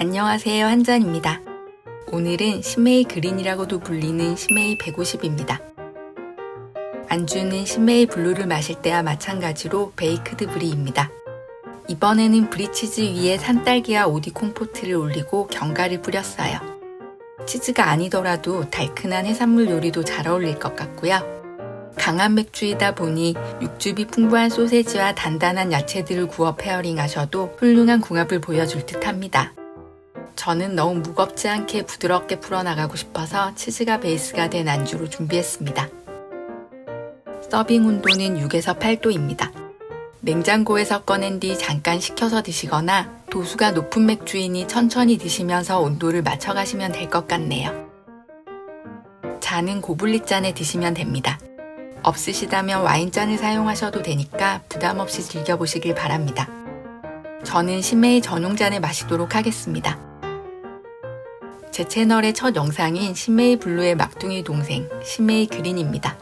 안녕하세요, 한잔입니다. 오늘은 신메이 그린이라고도 불리는 신메이 150입니다. 안주는 신메이 블루를 마실 때와 마찬가지로 베이크드 브리입니다. 이번에는 브리치즈 위에 산딸기와 오디 콩포트를 올리고 견과를 뿌렸어요. 치즈가 아니더라도 달큰한 해산물 요리도 잘 어울릴 것 같고요. 강한 맥주이다 보니 육즙이 풍부한 소세지와 단단한 야채들을 구워 페어링하셔도 훌륭한 궁합을 보여줄 듯 합니다. 저는 너무 무겁지 않게 부드럽게 풀어나가고 싶어서 치즈가 베이스가 된 안주로 준비했습니다. 서빙 온도는 6에서 8도입니다. 냉장고에서 꺼낸 뒤 잠깐 식혀서 드시거나 도수가 높은 맥주이니 천천히 드시면서 온도를 맞춰가시면 될 것 같네요. 잔은 고블릿잔에 드시면 됩니다. 없으시다면 와인잔을 사용하셔도 되니까 부담없이 즐겨보시길 바랍니다. 저는 신메이 전용잔을 마시도록 하겠습니다. 제 채널의 첫 영상인 신메이 블루의 막둥이 동생 신메이 그린입니다.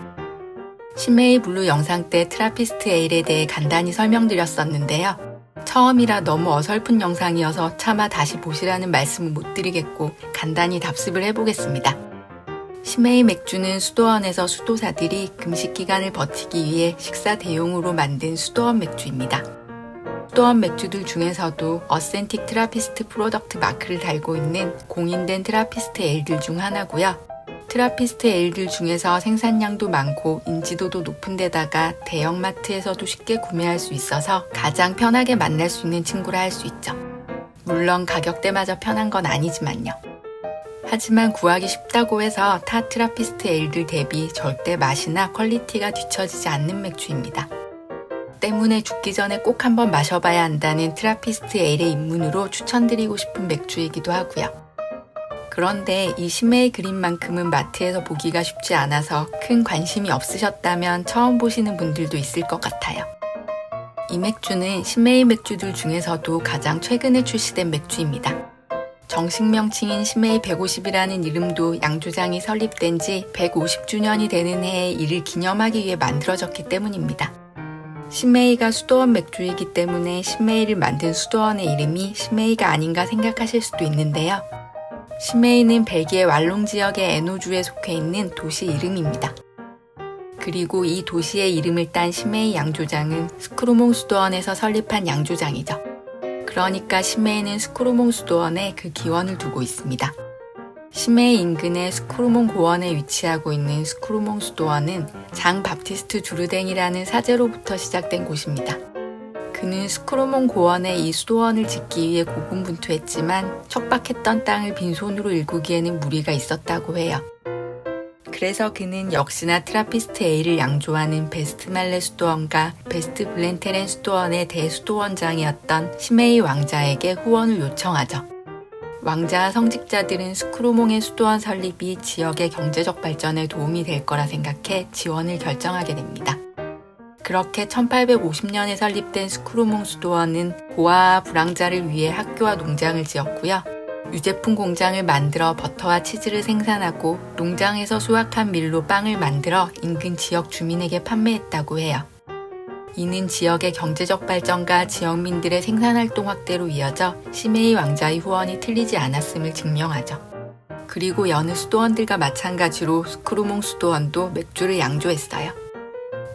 신메이 블루 영상 때 트라피스트 에일에 대해 간단히 설명드렸었는데요. 처음이라 너무 어설픈 영상이어서 차마 다시 보시라는 말씀은 못 드리겠고 간단히 답습을 해보겠습니다. 신메이 맥주는 수도원에서 수도사들이 금식 기간을 버티기 위해 식사 대용으로 만든 수도원 맥주입니다. 수도원 맥주들 중에서도 어센틱 트라피스트 프로덕트 마크를 달고 있는 공인된 트라피스트 에일들 중 하나고요. 트라피스트 에일들 중에서 생산량도 많고 인지도도 높은 데다가 대형마트에서도 쉽게 구매할 수 있어서 가장 편하게 만날 수 있는 친구라 할 수 있죠. 물론 가격대마저 편한 건 아니지만요. 하지만 구하기 쉽다고 해서 타 트라피스트 에일들 대비 절대 맛이나 퀄리티가 뒤처지지 않는 맥주입니다. 때문에 죽기 전에 꼭 한번 마셔봐야 한다는 트라피스트 에일의 입문으로 추천드리고 싶은 맥주이기도 하고요. 그런데 이 신메이 그린만큼은 마트에서 보기가 쉽지 않아서 큰 관심이 없으셨다면 처음 보시는 분들도 있을 것 같아요. 이 맥주는 신메이 맥주들 중에서도 가장 최근에 출시된 맥주입니다. 정식 명칭인 신메이 150이라는 이름도 양조장이 설립된 지 150주년이 되는 해에 이를 기념하기 위해 만들어졌기 때문입니다. 신메이가 수도원 맥주이기 때문에 신메이를 만든 수도원의 이름이 신메이가 아닌가 생각하실 수도 있는데요. 신메이는 벨기에 왈롱 지역의 에노주에 속해 있는 도시 이름입니다. 그리고 이 도시의 이름을 딴 신메이 양조장은 스크루몽 수도원에서 설립한 양조장이죠. 그러니까 신메이는 스크루몽 수도원에 그 기원을 두고 있습니다. 신메이 인근의 스크루몽 고원에 위치하고 있는 스크루몽 수도원은 장 바티스트 주르댕이라는 사제로부터 시작된 곳입니다. 그는 스크루몽 고원에 이 수도원을 짓기 위해 고군분투했지만 척박했던 땅을 빈손으로 일구기에는 무리가 있었다고 해요. 그래서 그는 역시나 트라피스트 에일을 양조하는 베스트말레 수도원과 베스트 블렌테렌 수도원의 대수도원장이었던 신메이 왕자에게 후원을 요청하죠. 왕자와 성직자들은 스크루몽의 수도원 설립이 지역의 경제적 발전에 도움이 될 거라 생각해 지원을 결정하게 됩니다. 그렇게 1850년에 설립된 스크루몽 수도원은 고아와 불황자를 위해 학교와 농장을 지었고요. 유제품 공장을 만들어 버터와 치즈를 생산하고 농장에서 수확한 밀로 빵을 만들어 인근 지역 주민에게 판매했다고 해요. 이는 지역의 경제적 발전과 지역민들의 생산활동 확대로 이어져 신메이 왕자의 후원이 틀리지 않았음을 증명하죠. 그리고 여느 수도원들과 마찬가지로 스크루몽 수도원도 맥주를 양조했어요.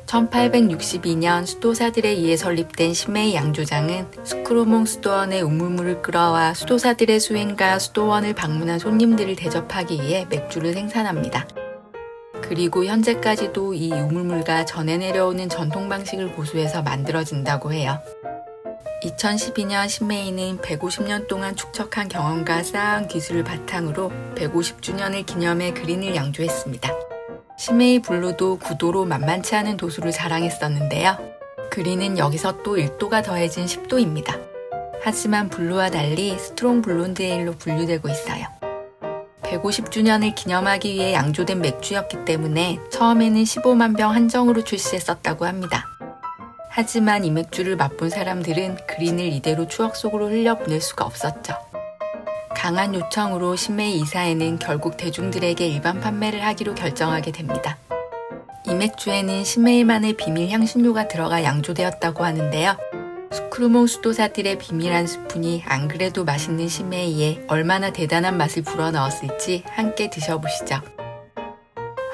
1862년 수도사들에 의해 설립된 신메이 양조장은 스크루몽 수도원의 우물물을 끌어와 수도사들의 수행과 수도원을 방문한 손님들을 대접하기 위해 맥주를 생산합니다. 그리고 현재까지도 이 우물물과 전해 내려오는 전통 방식을 고수해서 만들어진다고 해요. 2012년 신메이는 150년 동안 축적한 경험과 쌓아온 기술을 바탕으로 150주년을 기념해 그린을 양조했습니다. 신메이 블루도 9도로 만만치 않은 도수를 자랑했었는데요. 그린은 여기서 또 1도가 더해진 10도입니다. 하지만 블루와 달리 스트롱 블론드 에일로 분류되고 있어요. 150주년을 기념하기 위해 양조된 맥주였기 때문에 처음에는 15만 병 한정으로 출시했었다고 합니다. 하지만 이 맥주를 맛본 사람들은 그린을 이대로 추억 속으로 흘려보낼 수가 없었죠. 강한 요청으로 신메이 이사회는 결국 대중들에게 일반 판매를 하기로 결정하게 됩니다. 이 맥주에는 신메이만의 비밀 향신료가 들어가 양조되었다고 하는데요. 스크루몽 수도사들의 비밀한 스푼이 안 그래도 맛있는 심메이에 얼마나 대단한 맛을 불어넣었을지 함께 드셔보시죠.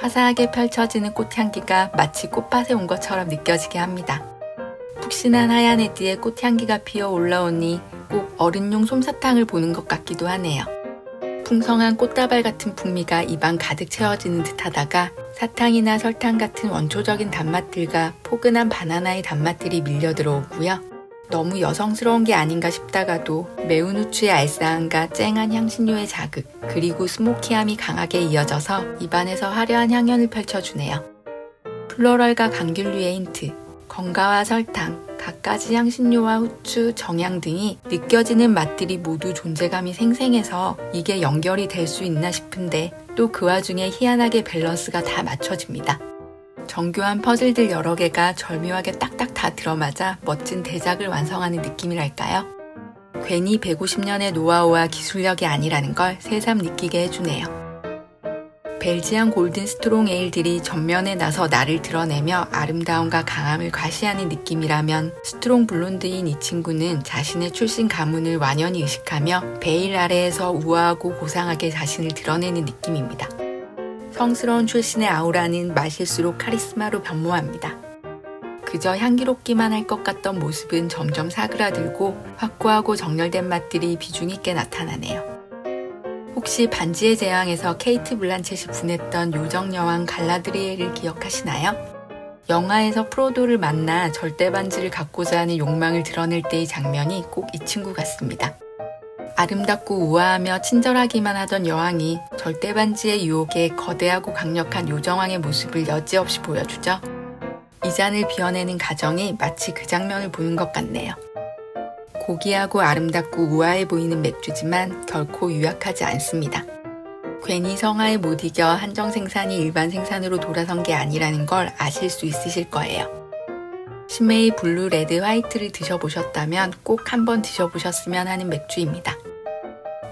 화사하게 펼쳐지는 꽃향기가 마치 꽃밭에 온 것처럼 느껴지게 합니다. 푹신한 하얀 에드에 꽃향기가 피어 올라오니 꼭 어른용 솜사탕을 보는 것 같기도 하네요. 풍성한 꽃다발 같은 풍미가 입안 가득 채워지는 듯하다가 사탕이나 설탕 같은 원초적인 단맛들과 포근한 바나나의 단맛들이 밀려 들어오고요. 너무 여성스러운 게 아닌가 싶다가도 매운 후추의 알싸함과 쨍한 향신료의 자극, 그리고 스모키함이 강하게 이어져서 입안에서 화려한 향연을 펼쳐주네요. 플로럴과 감귤류의 힌트, 건가와 설탕, 갖가지 향신료와 후추, 정향 등이 느껴지는 맛들이 모두 존재감이 생생해서 이게 연결이 될 수 있나 싶은데 또 그 와중에 희한하게 밸런스가 다 맞춰집니다. 정교한 퍼즐들 여러 개가 절묘하게 딱딱 다 들어맞아 멋진 대작을 완성하는 느낌이랄까요? 괜히 150년의 노하우와 기술력이 아니라는 걸 새삼 느끼게 해주네요. 벨지안 골든 스트롱 에일들이 전면에 나서 나를 드러내며 아름다움과 강함을 과시하는 느낌이라면 스트롱 블론드인 이 친구는 자신의 출신 가문을 완연히 의식하며 베일 아래에서 우아하고 고상하게 자신을 드러내는 느낌입니다. 성스러운 출신의 아우라는 마실수록 카리스마로 변모합니다. 그저 향기롭기만 할 것 같던 모습은 점점 사그라들고 확고하고 정렬된 맛들이 비중 있게 나타나네요. 혹시 반지의 제왕에서 케이트 블란쳇이 분했던 요정 여왕 갈라드리엘을 기억하시나요? 영화에서 프로도를 만나 절대 반지를 갖고자 하는 욕망을 드러낼 때의 장면이 꼭 이 친구 같습니다. 아름답고 우아하며 친절하기만 하던 여왕이 절대 반지의 유혹에 거대하고 강력한 요정왕의 모습을 여지없이 보여주죠. 이 잔을 비워내는 과정이 마치 그 장면을 보는 것 같네요. 고귀하고 아름답고 우아해 보이는 맥주지만 결코 유약하지 않습니다. 괜히 성화에 못 이겨 한정 생산이 일반 생산으로 돌아선 게 아니라는 걸 아실 수 있으실 거예요. 심메이 블루, 레드, 화이트를 드셔보셨다면 꼭 한번 드셔보셨으면 하는 맥주입니다.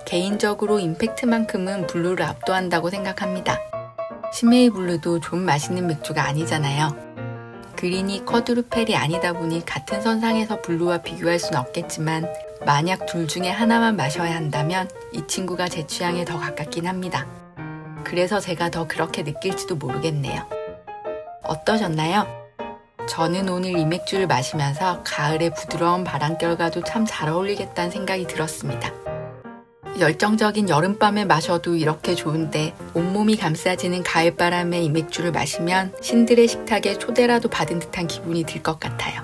개인적으로 임팩트만큼은 블루를 압도한다고 생각합니다. 심메이 블루도 좀 맛있는 맥주가 아니잖아요. 그린이 쿼드루펠이 아니다 보니 같은 선상에서 블루와 비교할 순 없겠지만 만약 둘 중에 하나만 마셔야 한다면 이 친구가 제 취향에 더 가깝긴 합니다. 그래서 제가 더 그렇게 느낄지도 모르겠네요. 어떠셨나요? 저는 오늘 이 맥주를 마시면서 가을의 부드러운 바람결과도 참 잘 어울리겠다는 생각이 들었습니다. 열정적인 여름밤에 마셔도 이렇게 좋은데 온몸이 감싸지는 가을바람에 이 맥주를 마시면 신들의 식탁에 초대라도 받은 듯한 기분이 들 것 같아요.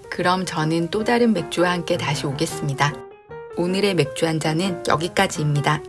그럼 저는 또 다른 맥주와 함께 다시 오겠습니다. 오늘의 맥주 한 잔은 여기까지입니다.